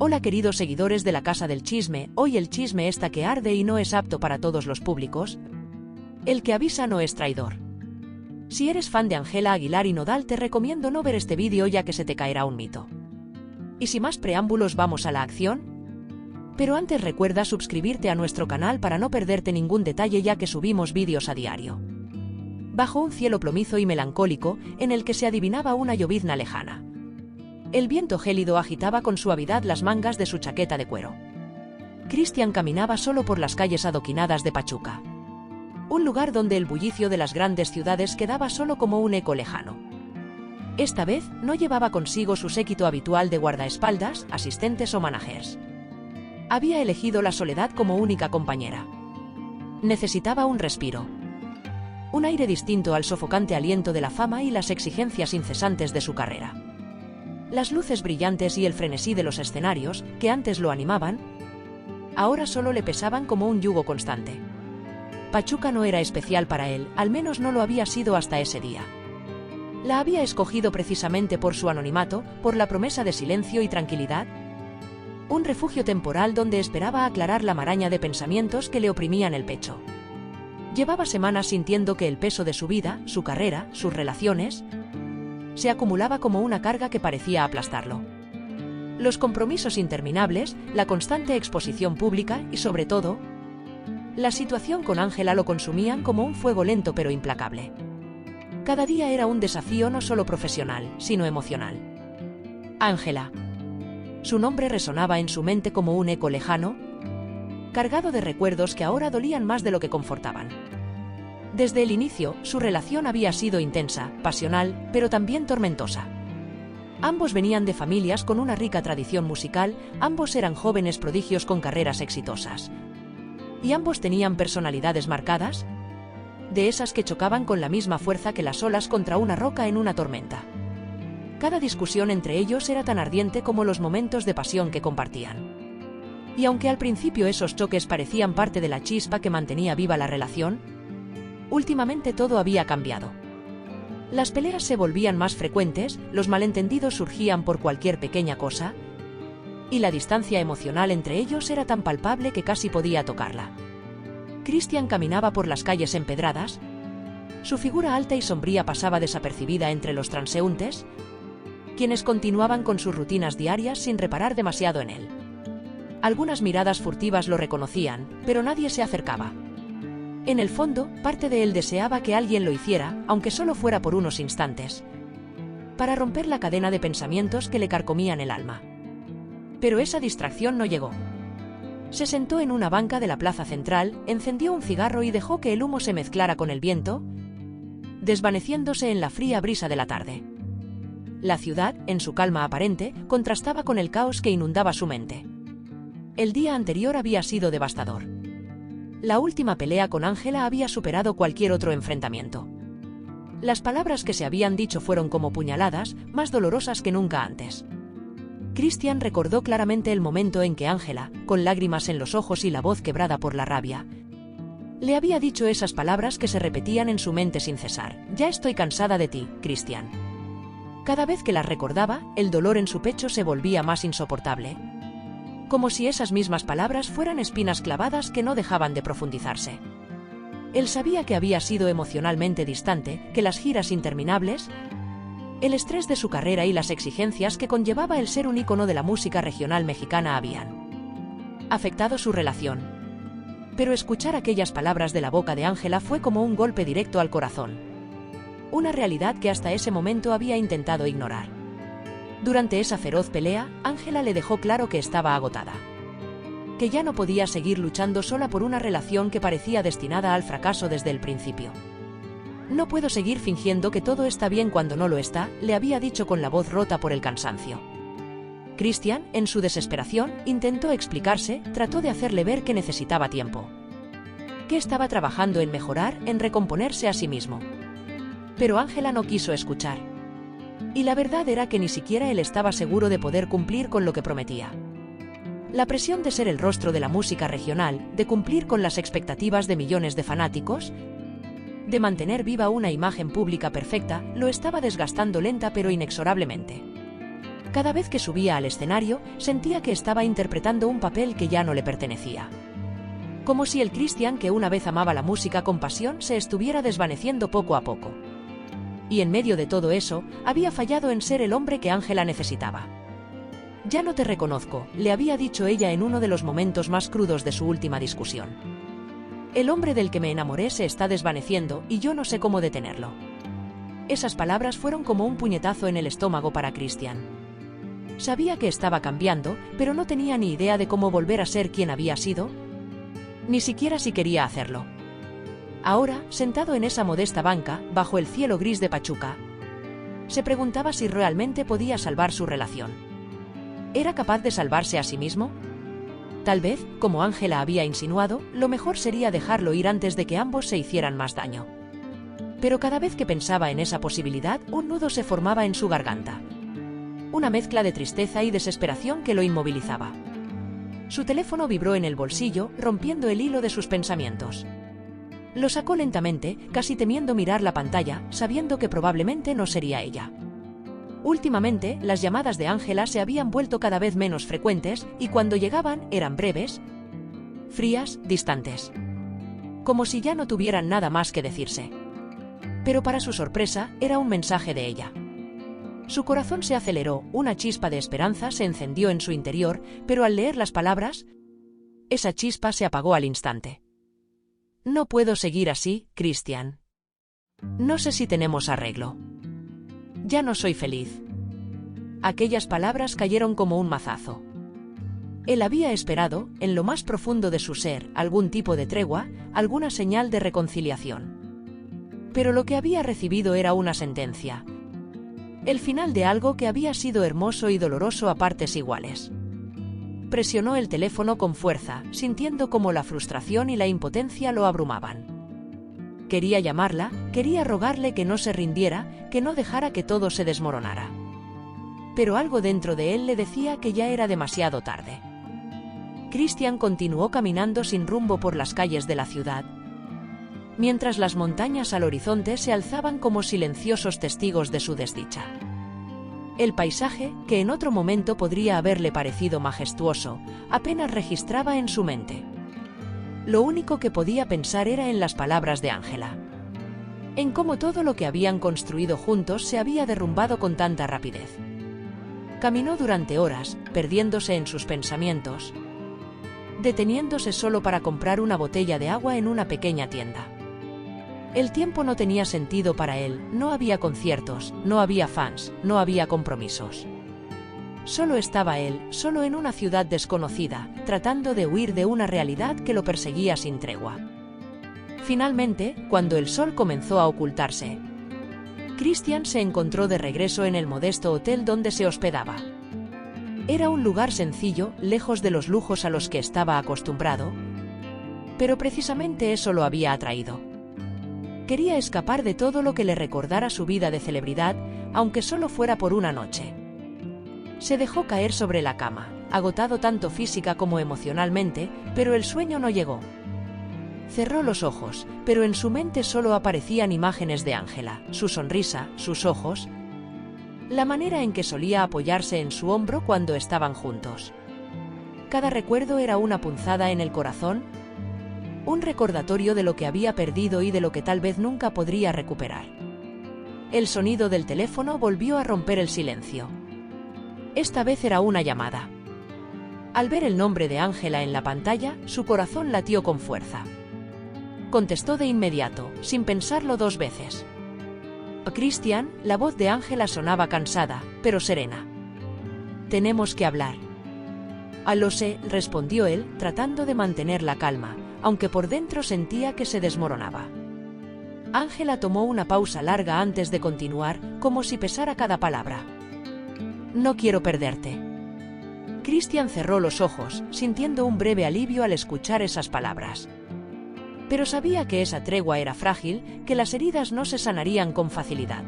Hola queridos seguidores de la Casa del Chisme, hoy el chisme está que arde y no es apto para todos los públicos. El que avisa no es traidor. Si eres fan de Ángela Aguilar y Nodal te recomiendo no ver este vídeo ya que se te caerá un mito. Y sin más preámbulos vamos a la acción. Pero antes recuerda suscribirte a nuestro canal para no perderte ningún detalle ya que subimos vídeos a diario. Bajo un cielo plomizo y melancólico, en el que se adivinaba una llovizna lejana. El viento gélido agitaba con suavidad las mangas de su chaqueta de cuero. Cristian caminaba solo por las calles adoquinadas de Pachuca. Un lugar donde el bullicio de las grandes ciudades quedaba solo como un eco lejano. Esta vez no llevaba consigo su séquito habitual de guardaespaldas, asistentes o managers. Había elegido la soledad como única compañera. Necesitaba un respiro. Un aire distinto al sofocante aliento de la fama y las exigencias incesantes de su carrera. Las luces brillantes y el frenesí de los escenarios, que antes lo animaban, ahora solo le pesaban como un yugo constante. Pachuca no era especial para él, al menos no lo había sido hasta ese día. La había escogido precisamente por su anonimato, por la promesa de silencio y tranquilidad. Un refugio temporal donde esperaba aclarar la maraña de pensamientos que le oprimían el pecho. Llevaba semanas sintiendo que el peso de su vida, su carrera, sus relaciones, se acumulaba como una carga que parecía aplastarlo. Los compromisos interminables, la constante exposición pública y, sobre todo, la situación con Ángela lo consumían como un fuego lento pero implacable. Cada día era un desafío no solo profesional, sino emocional. Ángela. Su nombre resonaba en su mente como un eco lejano, cargado de recuerdos que ahora dolían más de lo que confortaban. Desde el inicio, su relación había sido intensa, pasional, pero también tormentosa. Ambos venían de familias con una rica tradición musical, ambos eran jóvenes prodigios con carreras exitosas. Y ambos tenían personalidades marcadas, de esas que chocaban con la misma fuerza que las olas contra una roca en una tormenta. Cada discusión entre ellos era tan ardiente como los momentos de pasión que compartían. Y aunque al principio esos choques parecían parte de la chispa que mantenía viva la relación, últimamente todo había cambiado. Las peleas se volvían más frecuentes, los malentendidos surgían por cualquier pequeña cosa, y la distancia emocional entre ellos era tan palpable que casi podía tocarla. Cristian caminaba por las calles empedradas, su figura alta y sombría pasaba desapercibida entre los transeúntes, quienes continuaban con sus rutinas diarias sin reparar demasiado en él. Algunas miradas furtivas lo reconocían, pero nadie se acercaba. En el fondo, parte de él deseaba que alguien lo hiciera, aunque solo fuera por unos instantes, para romper la cadena de pensamientos que le carcomían el alma. Pero esa distracción no llegó. Se sentó en una banca de la plaza central, encendió un cigarro y dejó que el humo se mezclara con el viento, desvaneciéndose en la fría brisa de la tarde. La ciudad, en su calma aparente, contrastaba con el caos que inundaba su mente. El día anterior había sido devastador. La última pelea con Ángela había superado cualquier otro enfrentamiento. Las palabras que se habían dicho fueron como puñaladas, más dolorosas que nunca antes. Cristian recordó claramente el momento en que Ángela, con lágrimas en los ojos y la voz quebrada por la rabia, le había dicho esas palabras que se repetían en su mente sin cesar: «Ya estoy cansada de ti, Cristian». Cada vez que las recordaba, el dolor en su pecho se volvía más insoportable. Como si esas mismas palabras fueran espinas clavadas que no dejaban de profundizarse. Él sabía que había sido emocionalmente distante, que las giras interminables, el estrés de su carrera y las exigencias que conllevaba el ser un ícono de la música regional mexicana habían afectado su relación. Pero escuchar aquellas palabras de la boca de Ángela fue como un golpe directo al corazón. Una realidad que hasta ese momento había intentado ignorar. Durante esa feroz pelea, Ángela le dejó claro que estaba agotada. Que ya no podía seguir luchando sola por una relación que parecía destinada al fracaso desde el principio. «No puedo seguir fingiendo que todo está bien cuando no lo está», le había dicho con la voz rota por el cansancio. Cristian, en su desesperación, intentó explicarse, trató de hacerle ver que necesitaba tiempo. Que estaba trabajando en mejorar, en recomponerse a sí mismo. Pero Ángela no quiso escuchar. Y la verdad era que ni siquiera él estaba seguro de poder cumplir con lo que prometía. La presión de ser el rostro de la música regional, de cumplir con las expectativas de millones de fanáticos, de mantener viva una imagen pública perfecta, lo estaba desgastando lenta pero inexorablemente. Cada vez que subía al escenario, sentía que estaba interpretando un papel que ya no le pertenecía. Como si el Christian que una vez amaba la música con pasión se estuviera desvaneciendo poco a poco. Y en medio de todo eso, había fallado en ser el hombre que Ángela necesitaba. «Ya no te reconozco», le había dicho ella en uno de los momentos más crudos de su última discusión. «El hombre del que me enamoré se está desvaneciendo y yo no sé cómo detenerlo». Esas palabras fueron como un puñetazo en el estómago para Christian. Sabía que estaba cambiando, pero no tenía ni idea de cómo volver a ser quien había sido, ni siquiera si quería hacerlo. Ahora, sentado en esa modesta banca, bajo el cielo gris de Pachuca, se preguntaba si realmente podía salvar su relación. ¿Era capaz de salvarse a sí mismo? Tal vez, como Ángela había insinuado, lo mejor sería dejarlo ir antes de que ambos se hicieran más daño. Pero cada vez que pensaba en esa posibilidad, un nudo se formaba en su garganta. Una mezcla de tristeza y desesperación que lo inmovilizaba. Su teléfono vibró en el bolsillo, rompiendo el hilo de sus pensamientos. Lo sacó lentamente, casi temiendo mirar la pantalla, sabiendo que probablemente no sería ella. Últimamente, las llamadas de Ángela se habían vuelto cada vez menos frecuentes, y cuando llegaban, eran breves, frías, distantes. Como si ya no tuvieran nada más que decirse. Pero para su sorpresa, era un mensaje de ella. Su corazón se aceleró, una chispa de esperanza se encendió en su interior, pero al leer las palabras, esa chispa se apagó al instante. «No puedo seguir así, Christian. No sé si tenemos arreglo. Ya no soy feliz». Aquellas palabras cayeron como un mazazo. Él había esperado, en lo más profundo de su ser, algún tipo de tregua, alguna señal de reconciliación. Pero lo que había recibido era una sentencia. El final de algo que había sido hermoso y doloroso a partes iguales. Presionó el teléfono con fuerza, sintiendo cómo la frustración y la impotencia lo abrumaban. Quería llamarla, quería rogarle que no se rindiera, que no dejara que todo se desmoronara. Pero algo dentro de él le decía que ya era demasiado tarde. Christian continuó caminando sin rumbo por las calles de la ciudad, mientras las montañas al horizonte se alzaban como silenciosos testigos de su desdicha. El paisaje, que en otro momento podría haberle parecido majestuoso, apenas registraba en su mente. Lo único que podía pensar era en las palabras de Ángela. En cómo todo lo que habían construido juntos se había derrumbado con tanta rapidez. Caminó durante horas, perdiéndose en sus pensamientos, deteniéndose solo para comprar una botella de agua en una pequeña tienda. El tiempo no tenía sentido para él, no había conciertos, no había fans, no había compromisos. Solo estaba él, solo en una ciudad desconocida, tratando de huir de una realidad que lo perseguía sin tregua. Finalmente, cuando el sol comenzó a ocultarse, Christian se encontró de regreso en el modesto hotel donde se hospedaba. Era un lugar sencillo, lejos de los lujos a los que estaba acostumbrado, pero precisamente eso lo había atraído. Quería escapar de todo lo que le recordara su vida de celebridad, aunque solo fuera por una noche. Se dejó caer sobre la cama, agotado tanto física como emocionalmente, pero el sueño no llegó. Cerró los ojos, pero en su mente solo aparecían imágenes de Ángela, su sonrisa, sus ojos, la manera en que solía apoyarse en su hombro cuando estaban juntos. Cada recuerdo era una punzada en el corazón, un recordatorio de lo que había perdido y de lo que tal vez nunca podría recuperar. El sonido del teléfono volvió a romper el silencio. Esta vez era una llamada. Al ver el nombre de Ángela en la pantalla, su corazón latió con fuerza. Contestó de inmediato, sin pensarlo dos veces. «Christian», la voz de Ángela sonaba cansada, pero serena. «Tenemos que hablar». «Lo sé», respondió él, tratando de mantener la calma, aunque por dentro sentía que se desmoronaba. Ángela tomó una pausa larga antes de continuar, como si pesara cada palabra. «No quiero perderte». Christian cerró los ojos, sintiendo un breve alivio al escuchar esas palabras. Pero sabía que esa tregua era frágil, que las heridas no se sanarían con facilidad.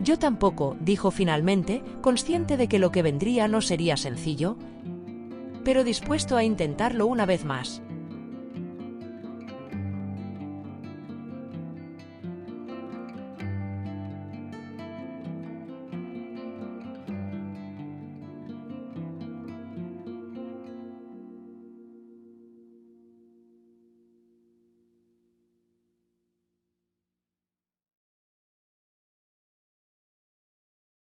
«Yo tampoco», dijo finalmente, consciente de que lo que vendría no sería sencillo, pero dispuesto a intentarlo una vez más.